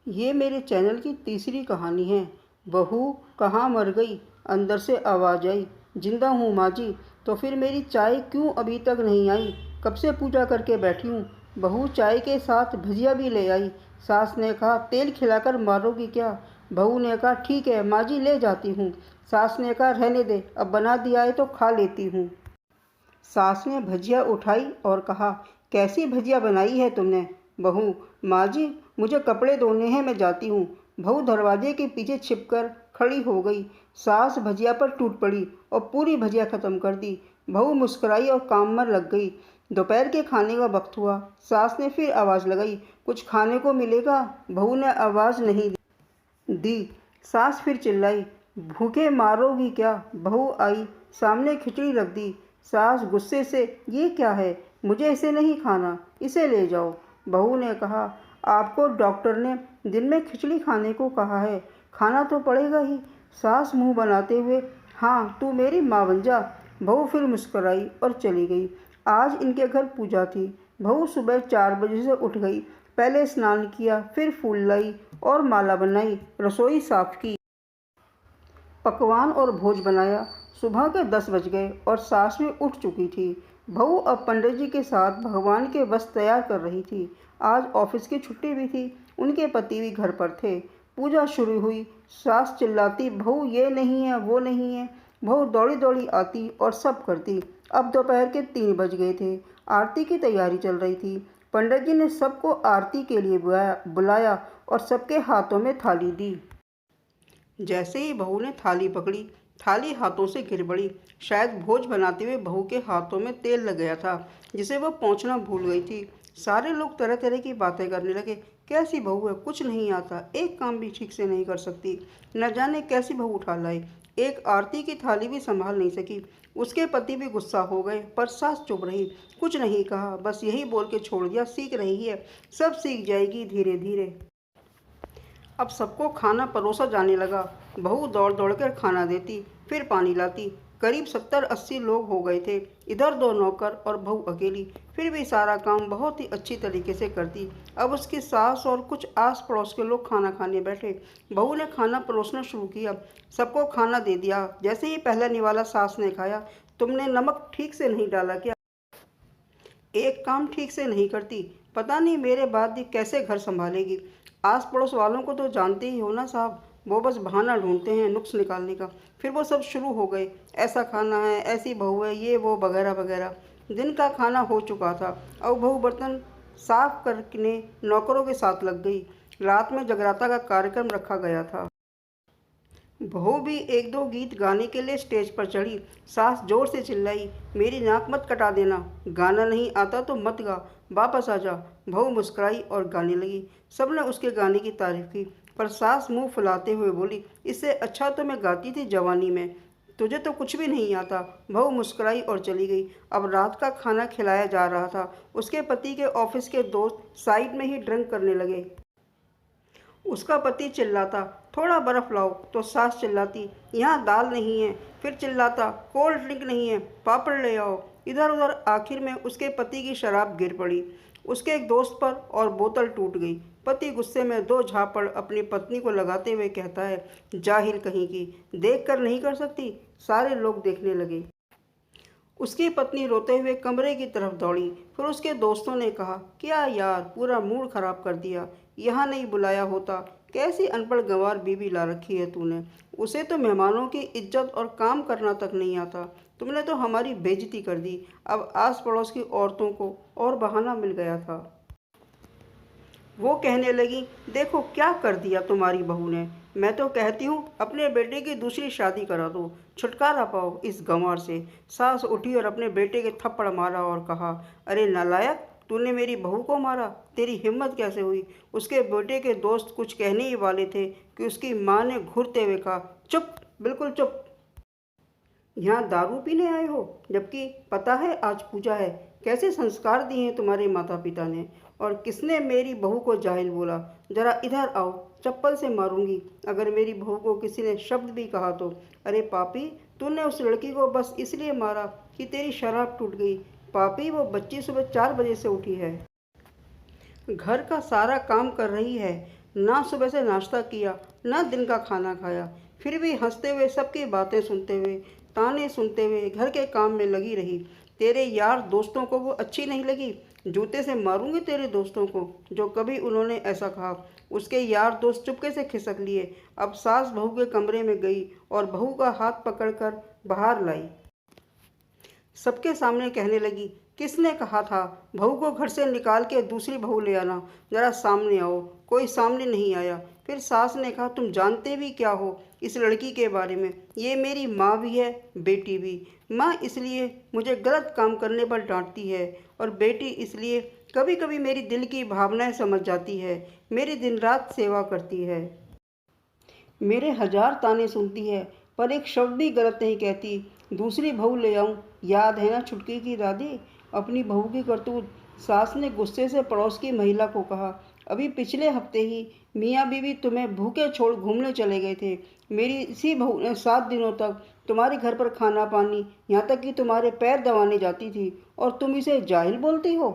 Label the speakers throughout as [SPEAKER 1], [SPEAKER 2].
[SPEAKER 1] ये मेरे चैनल की तीसरी कहानी है। बहू कहाँ मर गई, अंदर से आवाज़ आई। जिंदा हूँ माँ जी। तो फिर मेरी चाय क्यों अभी तक नहीं आई? कब से पूजा करके बैठी हूँ। बहू चाय के साथ भजिया भी ले आई। सास ने कहा तेल खिलाकर मारोगी क्या? बहू ने कहा ठीक है माँ जी, ले जाती हूँ। सास ने कहा रहने दे, अब बना दिया है तो खा लेती हूँ। सास ने भजिया उठाई और कहा कैसी भजिया बनाई है तुमने? बहू माँ जी, मुझे कपड़े धोने हैं, मैं जाती हूँ। बहू दरवाजे के पीछे छिपकर खड़ी हो गई। सास भजिया पर टूट पड़ी और पूरी भजिया खत्म कर दी। बहू मुस्कुराई और काम में लग गई। दोपहर के खाने का वक्त हुआ। सास ने फिर आवाज़ लगाई कुछ खाने को मिलेगा? बहू ने आवाज़ नहीं दी। सास फिर चिल्लाई भूखे मारोगी क्या? बहू आई, सामने खिचड़ी रख दी। सास गुस्से से ये क्या है, मुझे इसे नहीं खाना, इसे ले जाओ। बहू ने कहा आपको डॉक्टर ने दिन में खिचड़ी खाने को कहा है, खाना तो पड़ेगा ही। सास मुंह बनाते हुए हाँ तू मेरी माँ बन जा। बहू फिर मुस्कुराई और चली गई। आज इनके घर पूजा थी। बहू सुबह 4 बजे से उठ गई। पहले स्नान किया, फिर फूल लाई और माला बनाई, रसोई साफ की, पकवान और भोज बनाया। सुबह के 10 बज गए और सास भी उठ चुकी थी। बहू अब पंडित जी के साथ भगवान के वस्त्र तैयार कर रही थी। आज ऑफिस की छुट्टी भी थी। उनके पति भी घर पर थे। पूजा शुरू हुई। सास चिल्लाती बहू ये नहीं है वो नहीं है। बहू दौड़ी दौड़ी आती और सब करती। अब दोपहर के 3 बज गए थे। आरती की तैयारी चल रही थी। पंडित जी ने सबको आरती के लिए बुलाया और सबके हाथों में थाली दी। जैसे ही बहू ने थाली पकड़ी, थाली हाथों से गिर पड़ी। शायद भोज बनाते हुए बहू के हाथों में तेल लग गया था, जिसे वह पोंछना भूल गई थी। सारे लोग तरह तरह की बातें करने लगे। कैसी बहू है, कुछ नहीं आता, एक काम भी ठीक से नहीं कर सकती, न जाने कैसी बहू उठा लाई, एक आरती की थाली भी संभाल नहीं सकी। उसके पति भी गुस्सा हो गए, पर सास चुप रही, कुछ नहीं कहा, बस यही बोल के छोड़ दिया सीख रही है, सब सीख जाएगी धीरे धीरे। अब सबको खाना परोसा जाने लगा। बहू दौड़ दौड़ कर खाना देती, फिर पानी लाती। करीब 70-80 लोग हो गए थे। इधर 2 नौकर और बहू अकेली, फिर भी सारा काम बहुत ही अच्छी तरीके से करती। अब उसकी सास और कुछ आस पड़ोस के लोग खाना खाने बैठे। बहू ने खाना परोसना शुरू किया। सबको खाना दे दिया। जैसे ही पहला निवाला सास ने खाया, तुमने नमक ठीक से नहीं डाला क्या? एक काम ठीक से नहीं करती, पता नहीं मेरे बाद ये कैसे घर संभालेगी। आस पड़ोस वालों को तो जानते ही हो ना साहब, वो बस बहाना ढूंढते हैं नुक्स निकालने का। फिर वो सब शुरू हो गए, ऐसा खाना है, ऐसी बहू है, ये वो वगैरह वगैरह। दिन का खाना हो चुका था। अब बहू बर्तन साफ करने नौकरों के साथ लग गई। रात में जगराता का कार्यक्रम रखा गया था। बहू भी 1-2 गीत गाने के लिए स्टेज पर चढ़ी। सास जोर से चिल्लाई मेरी नाक मत कटा देना, गाना नहीं आता तो मत गा, वापस आ जा। बहू मुस्कुराई और गाने लगी। सबने उसके गाने की तारीफ की, पर सास मुंह फुलाते हुए बोली इससे अच्छा तो मैं गाती थी जवानी में, तुझे तो कुछ भी नहीं आता। बहू मुस्कुराई और चली गई। अब रात का खाना खिलाया जा रहा था। उसके पति के ऑफिस के दोस्त साइड में ही ड्रिंक करने लगे। उसका पति चिल्लाता थोड़ा बर्फ लाओ, तो सास चिल्लाती यहाँ दाल नहीं है, फिर चिल्लाता कोल्ड ड्रिंक नहीं है, पापड़ ले आओ। इधर उधर आखिर में उसके पति की शराब गिर पड़ी उसके एक दोस्त पर और बोतल टूट गई। पति गुस्से में 2 झापड़ अपनी पत्नी को लगाते हुए कहता है जाहिल कहीं की, देख कर नहीं कर सकती। सारे लोग देखने लगे। उसकी पत्नी रोते हुए कमरे की तरफ दौड़ी। फिर उसके दोस्तों ने कहा क्या यार, पूरा मूड खराब कर दिया, यहाँ नहीं बुलाया होता, कैसी अनपढ़ गंवार बीवी ला रखी है तूने, उसे तो मेहमानों की इज्जत और काम करना तक नहीं आता, तुमने तो हमारी बेइज्जती कर दी। अब आस पड़ोस की औरतों को और बहाना मिल गया था। वो कहने लगी देखो क्या कर दिया तुम्हारी बहू ने, मैं तो कहती हूँ अपने बेटे की दूसरी शादी करा दो, छुटकारा पाओ इस गंवार से। सास उठी और अपने बेटे के थप्पड़ मारा और कहा अरे नालायक, तूने मेरी बहू को मारा, तेरी हिम्मत कैसे हुई? उसके बेटे के दोस्त कुछ कहने ही वाले थे कि उसकी माँ ने घूरते हुए कहा चुप, बिल्कुल चुप, यहाँ दारू पीने आए हो, जबकि पता है आज पूजा है। कैसे संस्कार दिए हैं तुम्हारे माता पिता ने, और किसने मेरी बहू को जाहिल बोला? जरा इधर आओ, चप्पल से मारूंगी अगर मेरी बहू को किसी ने शब्द भी कहा तो। अरे पापी, तूने उस लड़की को बस इसलिए मारा कि तेरी शराब टूट गई। पापी, वो बच्ची सुबह 4 बजे से उठी है, घर का सारा काम कर रही है, ना सुबह से नाश्ता किया, ना दिन का खाना खाया, फिर भी हंसते हुए सबकी बातें सुनते हुए, ताने सुनते हुए घर के काम में लगी रही। तेरे यार दोस्तों को वो अच्छी नहीं लगी। जूते से मारूंगी तेरे दोस्तों को जो कभी उन्होंने ऐसा कहा। उसके यार दोस्त चुपके से खिसक लिए। अब सास बहू के कमरे में गई और बहू का हाथ पकड़कर बाहर लाई। सबके सामने कहने लगी, किसने कहा था बहू को घर से निकाल के दूसरी बहू ले आना? जरा सामने आओ। कोई सामने नहीं आया। फिर सास ने कहा, तुम जानते भी क्या हो इस लड़की के बारे में? ये मेरी माँ भी है, बेटी भी। माँ इसलिए मुझे गलत काम करने पर डांटती है और बेटी इसलिए कभी कभी मेरी दिल की भावनाएं समझ जाती है, मेरी दिन रात सेवा करती है, मेरे हजार ताने सुनती है, पर एक शब्द भी गलत नहीं कहती। दूसरी बहू ले आऊं? याद है ना छुटकी की दादी, अपनी बहू की करतूत। सास ने गुस्से से पड़ोस की महिला को कहा, अभी पिछले हफ्ते ही मियाँ बीवी तुम्हें भूखे छोड़ घूमने चले गए थे। मेरी इसी बहू ने 7 दिनों तक तुम्हारे घर पर खाना पानी, यहाँ तक कि तुम्हारे पैर दबाने जाती थी, और तुम इसे जाहिल बोलती हो?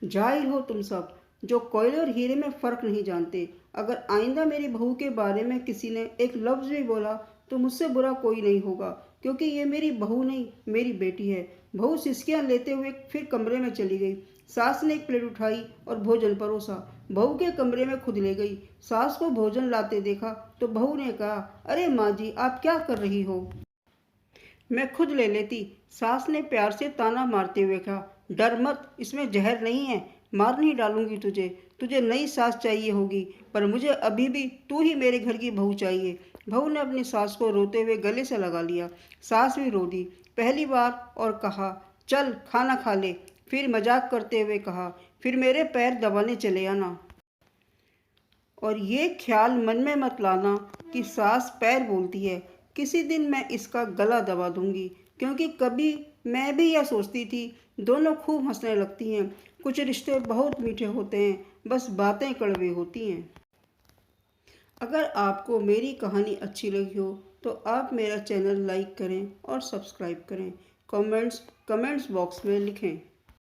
[SPEAKER 1] जाहिल हो तुम सब, जो कोयले और हीरे में फ़र्क नहीं जानते। अगर आइंदा मेरी बहू के बारे में किसी ने एक लफ्ज़ भी बोला तो मुझसे बुरा कोई नहीं होगा, क्योंकि ये मेरी बहू नहीं, मेरी बेटी है। बहू सिसकियां लेते हुए फिर कमरे में चली गई। सास ने एक प्लेट उठाई और भोजन परोसा। बहू के कमरे में खुद ले गई। सास को भोजन लाते देखा तो बहू ने कहा, अरे माँ जी, आप क्या कर रही हो? मैं खुद ले लेती। सास ने प्यार से ताना मारते हुए कहा, डर मत, इसमें जहर नहीं है। मार नहीं डालूंगी तुझे। तुझे नई सास चाहिए होगी, पर मुझे अभी भी तू ही मेरे घर की बहू चाहिए। बहू ने अपनी सास को रोते हुए गले से लगा लिया। सास भी रो दी पहली बार और कहा, चल खाना खा ले। फिर मजाक करते हुए कहा, फिर मेरे पैर दबाने चले आना। और ये ख्याल मन में मत लाना कि सास पैर बोलती है। किसी दिन मैं इसका गला दबा दूंगी, क्योंकि कभी मैं भी यह सोचती थी। दोनों खूब हंसने लगती हैं। कुछ रिश्ते बहुत मीठे होते हैं, बस बातें कड़वी होती हैं। अगर आपको मेरी कहानी अच्छी लगी हो तो आप मेरा चैनल लाइक करें और सब्सक्राइब करें। कमेंट्स बॉक्स में लिखें।